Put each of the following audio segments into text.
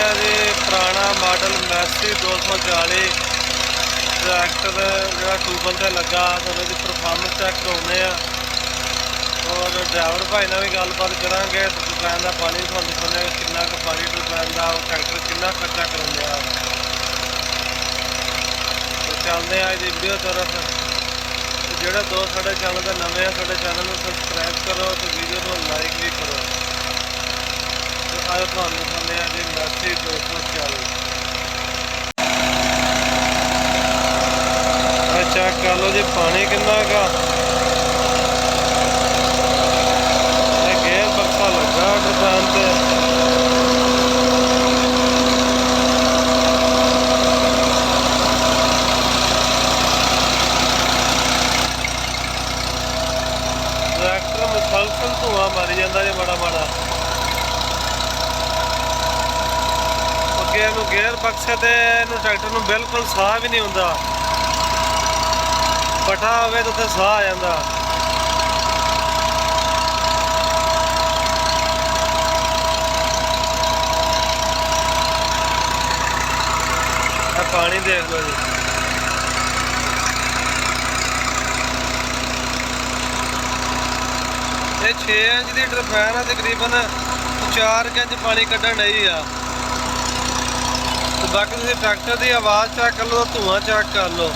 है जी पुराना model Massey 240 tractor जो ट्यूबल से लगा तो परफॉर्मेंस चेक कराने और ड्राइवर भाई ने भी गलबात करा टरपैन का पानी थोड़ा दिखाने कि पानी टरपैन का ट्रैक्टर कि खर्चा कर चलते हैं अज की वीडियो तरफ। जोड़े दोस्त साढ़े चैनल के नवे हैं साढ़े चैनल को सबसक्राइब करो तो वीडियो को लाइक भी करो। तो आज तुम दिखाने जी मैसी 240 चेक कर लो जी पानी किन्ना का गेयर बक्सा लगा टरपैन से। ट्रैक्टर मुसलसल धुआं मारी जाता जी माड़ा माड़ा। अगे गेयर बक्से ते ट्रैक्टर में बिल्कुल साह भी नहीं होता, पटा होवे तो उत्थे साह आ जाता। पानी देख लो जी, ये 6 इंच की टरपैन है, तकरीबन 4 इंच पानी कढ़न डई आ। तो बाकी तुम ट्रैक्टर की आवाज़ चेक कर लो, धुआं चेक कर लो।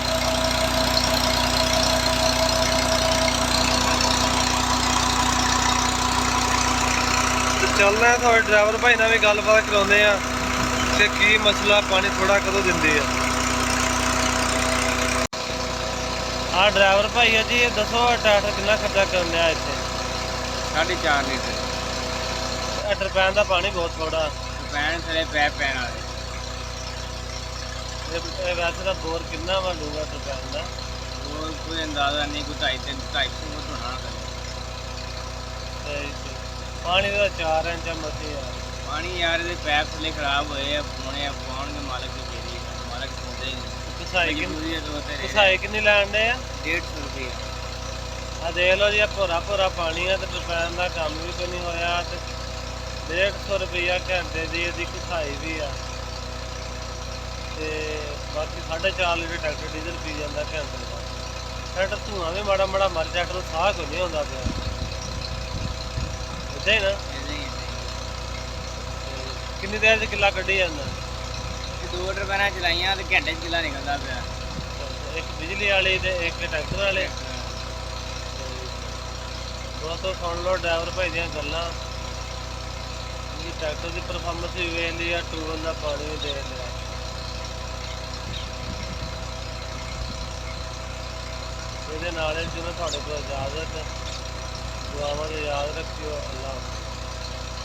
तो चलना है थोड़े ड्राइवर भाई ने भी गलबात कराने कि की मसला पानी थोड़ा कदों दिंदी है। हाँ ड्राइवर भाई है जी, ये दसो ट्रैक्टर कितना खर्चा कर लिया इतने? 4.5 लीटर। टरपैन का पानी बहुत थोड़ा, टरपैन थले पैप पैन वाले। वैसे तो बोर कितना वा लूगा टरपैन का? बोर कोई अंदाजा नहीं, कोई 250 होना। पानी का 4 इंच मसी है पानी यार ये पैप थले खराब हुए पाने पाने मालक की फेरी मालक सुनते ही नहीं। घसाई कितनी लैन दे? 150 रुपये। आ देख लो जी, भोरा भोरा पानी है तो टरपैन का काम भी कोई नहीं होया। 150 रुपया घंटे की यदि घसाई भी है। बाकी 4.5 लीटर ट्रैक्टर डीजल पी जाता घंटे का। ट्रैक्टर धुआं भी माड़ा माड़ा मर, ट्रैक्टर साह कोई नहीं होता पाया इदा ही ना। किन्नी देर च किला कड्ढी जाना? 2 टरपैन चलाइया तो घंटे किला निकलता पाया, एक बिजली वाली ते एक ट्रैक्टर वाले। दोस्तों सुन लो ड्राइवर भाई दी गल्लां, ट्रैक्टर की परफॉर्मेंस भी वेख ली, ट्यूबल का पानी भी देख लिया। ये जिन्हें थोड़े को इजाजत दुआवां याद रखियो। अल्लाह।